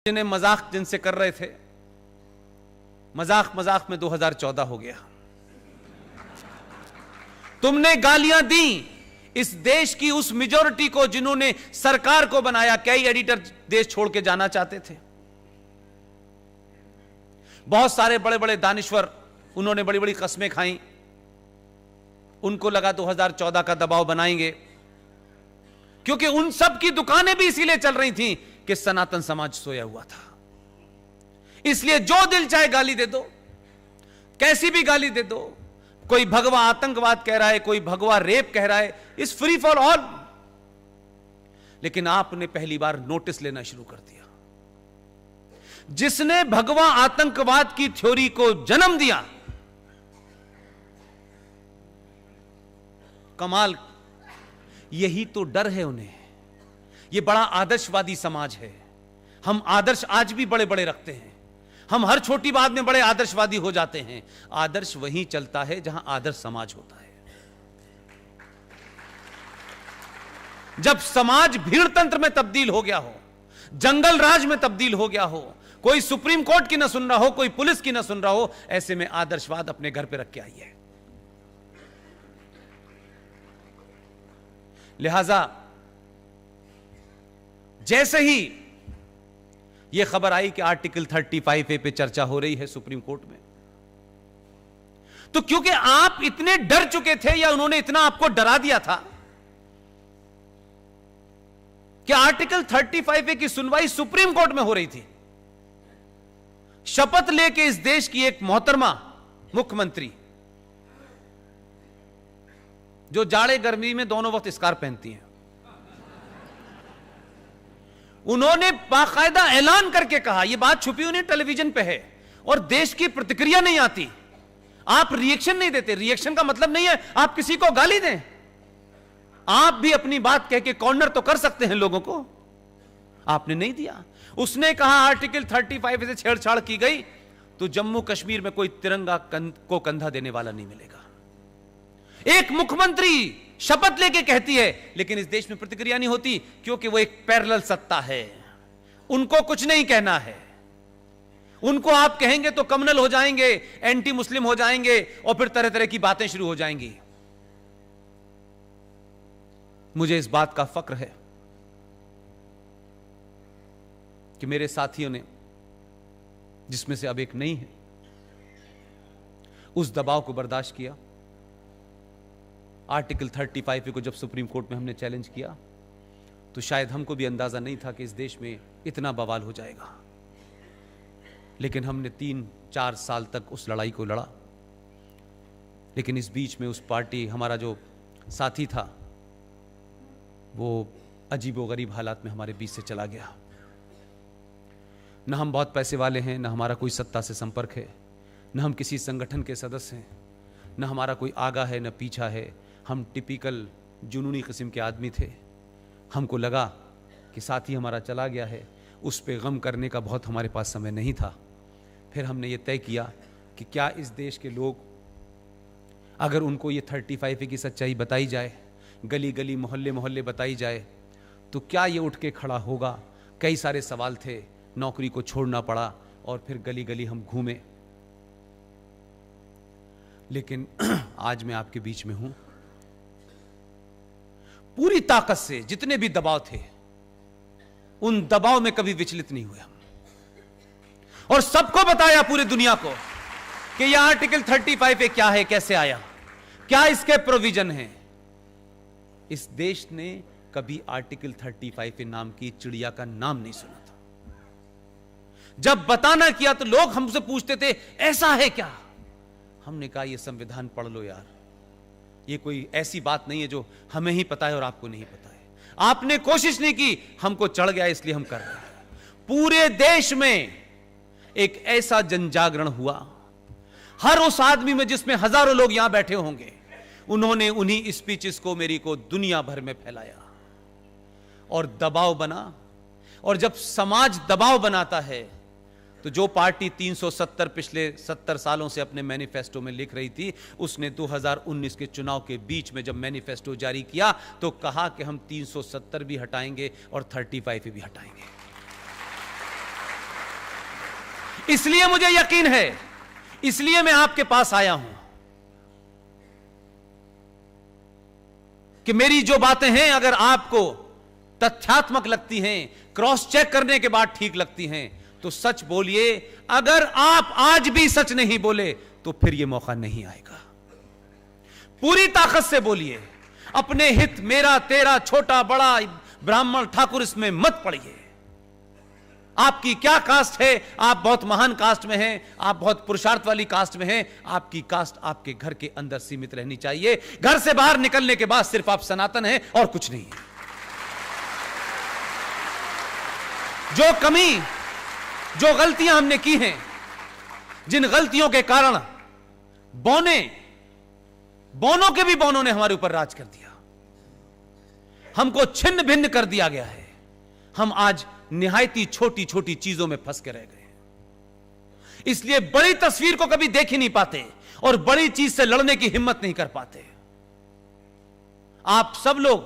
जिन्हें मजाक जिनसे कर रहे थे, मजाक मजाक में 2014 हो गया। तुमने गालियां दी इस देश की उस मेजॉरिटी को जिन्होंने सरकार को बनाया। कई एडिटर देश छोड़ के जाना चाहते थे, बहुत सारे बड़े बड़े दानिश्वर, उन्होंने बड़ी बड़ी कस्में खाई। उनको लगा 2014 का दबाव बनाएंगे, क्योंकि उन सब की दुकानें भी इसीलिए चल रही थी कि सनातन समाज सोया हुआ था। इसलिए जो दिल चाहे गाली दे दो, कैसी भी गाली दे दो। कोई भगवा आतंकवाद कह रहा है, कोई भगवा रेप कह रहा है, इस फ्री फॉर ऑल। लेकिन आपने पहली बार नोटिस लेना शुरू कर दिया। जिसने भगवा आतंकवाद की थ्योरी को जन्म दिया, कमाल, यही तो डर है उन्हें। यह बड़ा आदर्शवादी समाज है। हम आदर्श आज भी बड़े बड़े रखते हैं, हम हर छोटी बात में बड़े आदर्शवादी हो जाते हैं। आदर्श वहीं चलता है जहां आदर्श समाज होता है। जब समाज भीड़ तंत्र में तब्दील हो गया हो, जंगल राज में तब्दील हो गया हो, कोई सुप्रीम कोर्ट की ना सुन रहा हो, कोई पुलिस की ना सुन रहा हो, ऐसे में आदर्शवाद अपने घर पे रख के आइए। लिहाजा जैसे ही यह खबर आई कि आर्टिकल 35A पे चर्चा हो रही है सुप्रीम कोर्ट में, तो क्योंकि आप इतने डर चुके थे या उन्होंने इतना आपको डरा दिया था कि आर्टिकल 35A की सुनवाई सुप्रीम कोर्ट में हो रही थी। शपथ लेके इस देश की एक मोहतरमा मुख्यमंत्री, जो जाड़े गर्मी में दोनों वक्त स्कार्फ पहनती हैं, उन्होंने बाकायदा ऐलान करके कहा, यह बात छुपी हुई नहीं, टेलीविजन पे है, और देश की प्रतिक्रिया नहीं आती। आप रिएक्शन नहीं देते। रिएक्शन का मतलब नहीं है आप किसी को गाली दें, आप भी अपनी बात कह के कॉर्नर तो कर सकते हैं लोगों को। आपने नहीं दिया। उसने कहा आर्टिकल 35 से छेड़छाड़ की गई तो जम्मू कश्मीर में कोई तिरंगा को कंधा देने वाला नहीं मिलेगा। एक मुख्यमंत्री शपथ लेके कहती है, लेकिन इस देश में प्रतिक्रिया नहीं होती, क्योंकि वो एक पैरेलल सत्ता है। उनको कुछ नहीं कहना है। उनको आप कहेंगे तो कम्युनल हो जाएंगे, एंटी मुस्लिम हो जाएंगे, और फिर तरह तरह की बातें शुरू हो जाएंगी। मुझे इस बात का फक्र है कि मेरे साथियों ने, जिसमें से अब एक नहीं है, उस दबाव को बर्दाश्त किया। आर्टिकल 35 को जब सुप्रीम कोर्ट में हमने चैलेंज किया तो शायद हमको भी अंदाजा नहीं था कि इस देश में इतना बवाल हो जाएगा। लेकिन हमने 3-4 साल तक उस लड़ाई को लड़ा। लेकिन इस बीच में उस पार्टी, हमारा जो साथी था, वो अजीबोगरीब हालात में हमारे बीच से चला गया। न हम बहुत पैसे वाले हैं, न हमारा कोई सत्ता से संपर्क है, न हम किसी संगठन के सदस्य हैं, न हमारा कोई आगा है न पीछा है। हम टिपिकल जुनूनी किस्म के आदमी थे। हमको लगा कि साथी हमारा चला गया है, उस पे गम करने का बहुत हमारे पास समय नहीं था। फिर हमने ये तय किया कि क्या इस देश के लोग, अगर उनको ये 35A की सच्चाई बताई जाए, गली गली मोहल्ले मोहल्ले बताई जाए, तो क्या ये उठ के खड़ा होगा। कई सारे सवाल थे, नौकरी को छोड़ना पड़ा और फिर गली गली हम घूमे। लेकिन आज मैं आपके बीच में हूं, पूरी ताकत से जितने भी दबाव थे, उन दबाव में कभी विचलित नहीं हुए हम, और सबको बताया पूरी दुनिया को कि यह आर्टिकल 35A क्या है, कैसे आया, क्या इसके प्रोविजन हैं। इस देश ने कभी आर्टिकल 35A नाम की चिड़िया का नाम नहीं सुना था। जब बताना किया तो लोग हमसे पूछते थे ऐसा है क्या। हमने कहा ये संविधान पढ़ लो यार, ये कोई ऐसी बात नहीं है जो हमें ही पता है और आपको नहीं पता है। आपने कोशिश नहीं की, हमको चढ़ गया इसलिए हम कर रहे हैं। पूरे देश में एक ऐसा जनजागरण हुआ, हर उस आदमी में जिसमें हजारों लोग यहां बैठे होंगे, उन्होंने उन्हीं स्पीचेस को मेरी को दुनिया भर में फैलाया और दबाव बना। और जब समाज दबाव बनाता है तो जो पार्टी 370 पिछले 70 सालों से अपने मैनिफेस्टो में लिख रही थी, उसने 2019 के चुनाव के बीच में जब मैनिफेस्टो जारी किया तो कहा कि हम 370 भी हटाएंगे और 35 भी हटाएंगे। इसलिए मुझे यकीन है, इसलिए मैं आपके पास आया हूं कि मेरी जो बातें हैं अगर आपको तथ्यात्मक लगती हैं, क्रॉस चेक करने के बाद ठीक लगती हैं, तो सच बोलिए। अगर आप आज भी सच नहीं बोले तो फिर यह मौका नहीं आएगा। पूरी ताकत से बोलिए। अपने हित, मेरा तेरा, छोटा बड़ा, ब्राह्मण ठाकुर, इसमें मत पड़िए। आपकी क्या कास्ट है? आप बहुत महान कास्ट में हैं, आप बहुत पुरुषार्थ वाली कास्ट में हैं। आपकी कास्ट आपके घर के अंदर सीमित रहनी चाहिए। घर से बाहर निकलने के बाद सिर्फ आप सनातन हैं और कुछ नहीं है। जो कमी, जो गलतियां हमने की हैं, जिन गलतियों के कारण बौनों के भी बौनों ने हमारे ऊपर राज कर दिया, हमको छिन्न भिन्न कर दिया गया है। हम आज निहायती छोटी छोटी चीजों में फंस के रह गए। इसलिए बड़ी तस्वीर को कभी देख ही नहीं पाते और बड़ी चीज से लड़ने की हिम्मत नहीं कर पाते। आप सब लोग,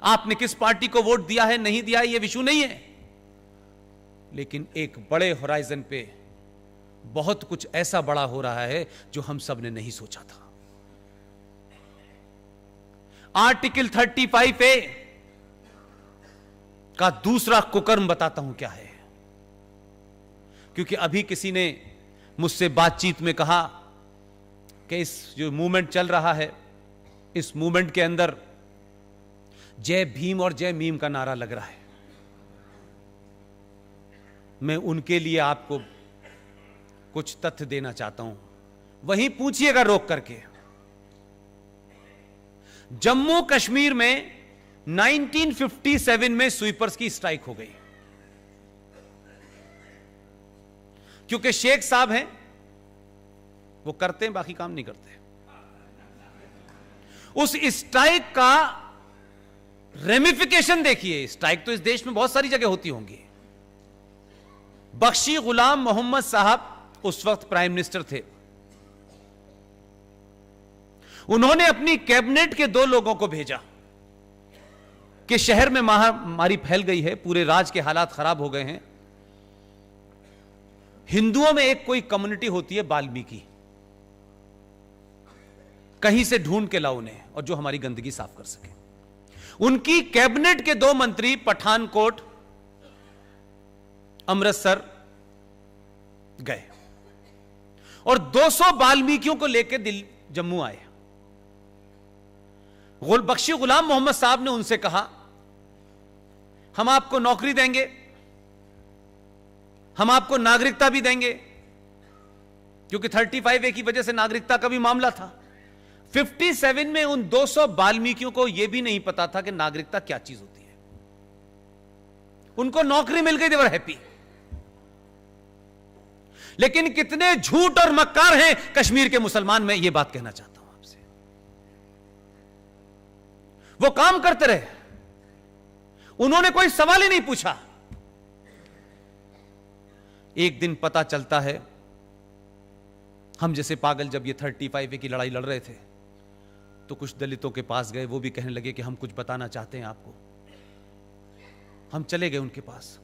आपने किस पार्टी को वोट दिया है नहीं दिया है यह विषय नहीं है, लेकिन एक बड़े होराइजन पे बहुत कुछ ऐसा बड़ा हो रहा है जो हम सब ने नहीं सोचा था। आर्टिकल 35A का दूसरा कुकर्म बताता हूं क्या है, क्योंकि अभी किसी ने मुझसे बातचीत में कहा कि इस जो मूवमेंट चल रहा है, इस मूवमेंट के अंदर जय भीम और जय मीम का नारा लग रहा है। मैं उनके लिए आपको कुछ तथ्य देना चाहता हूं, वहीं पूछिएगा रोक करके। जम्मू कश्मीर में 1957 में स्वीपर्स की स्ट्राइक हो गई, क्योंकि शेख साहब हैं, वो करते हैं, बाकी काम नहीं करते। उस स्ट्राइक का रेमिफिकेशन देखिए। स्ट्राइक तो इस देश में बहुत सारी जगह होती होंगी। बख्शी गुलाम मोहम्मद साहब उस वक्त प्राइम मिनिस्टर थे। उन्होंने अपनी कैबिनेट के 2 लोगों को भेजा कि शहर में महामारी फैल गई है, पूरे राज्य के हालात खराब हो गए हैं। हिंदुओं में एक कोई कम्युनिटी होती है वाल्मीकि, कहीं से ढूंढ के लाओ उन्हें, और जो हमारी गंदगी साफ कर सके। उनकी कैबिनेट के 2 मंत्री पठानकोट, अमृतसर गए और 200 वाल्मीकियों को लेकर जम्मू आए। बख्शी गुलाम मोहम्मद साहब ने उनसे कहा, हम आपको नौकरी देंगे, हम आपको नागरिकता भी देंगे, क्योंकि 35A की वजह से नागरिकता का भी मामला था। 57 में उन 200 वाल्मीकियों को यह भी नहीं पता था कि नागरिकता क्या चीज होती है। उनको नौकरी मिल गई, दे वर हैप्पी। लेकिन कितने झूठ और मक्कार हैं कश्मीर के मुसलमान, मैं यह बात कहना चाहता हूं आपसे। वो काम करते रहे, उन्होंने कोई सवाल ही नहीं पूछा। एक दिन पता चलता है, हम जैसे पागल जब ये 35A की लड़ाई लड़ रहे थे, तो कुछ दलितों के पास गए। वो भी कहने लगे कि हम कुछ बताना चाहते हैं आपको। हम चले गए उनके पास।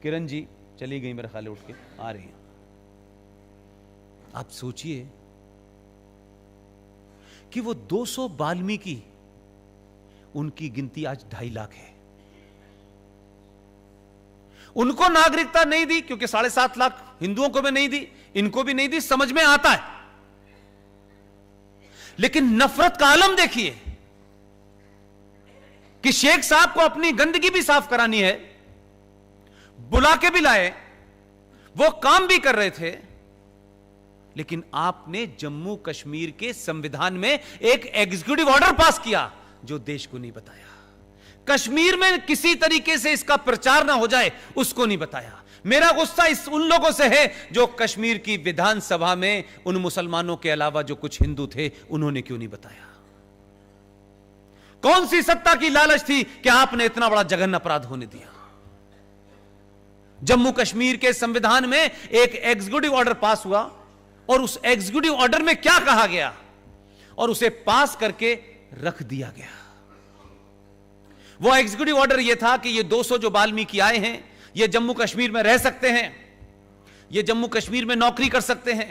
किरण जी चली गई, मेरे ख्याल उठ के आ रही हैं। आप सोचिए कि वो 200 वाल्मीकि, उनकी गिनती आज 2.5 लाख है। उनको नागरिकता नहीं दी क्योंकि 7.5 लाख हिंदुओं को भी नहीं दी, इनको भी नहीं दी, समझ में आता है। लेकिन नफरत का आलम देखिए कि शेख साहब को अपनी गंदगी भी साफ करानी है, बुला के भी लाए, वो काम भी कर रहे थे। लेकिन आपने जम्मू कश्मीर के संविधान में एक एग्जीक्यूटिव ऑर्डर पास किया जो देश को नहीं बताया। कश्मीर में किसी तरीके से इसका प्रचार ना हो जाए उसको नहीं बताया। मेरा गुस्सा उन लोगों से है जो कश्मीर की विधानसभा में उन मुसलमानों के अलावा जो कुछ हिंदू थे, उन्होंने क्यों नहीं बताया। कौन सी सत्ता की लालच थी कि आपने इतना बड़ा जघन्य अपराध होने दिया। जम्मू कश्मीर के संविधान में एक एग्जीक्यूटिव ऑर्डर पास हुआ और उस एग्जीक्यूटिव ऑर्डर में क्या कहा गया और उसे पास करके रख दिया गया। वो एग्जीक्यूटिव ऑर्डर यह था कि ये 200 जो वाल्मीकि आए हैं, ये जम्मू कश्मीर में रह सकते हैं, ये जम्मू कश्मीर में नौकरी कर सकते हैं,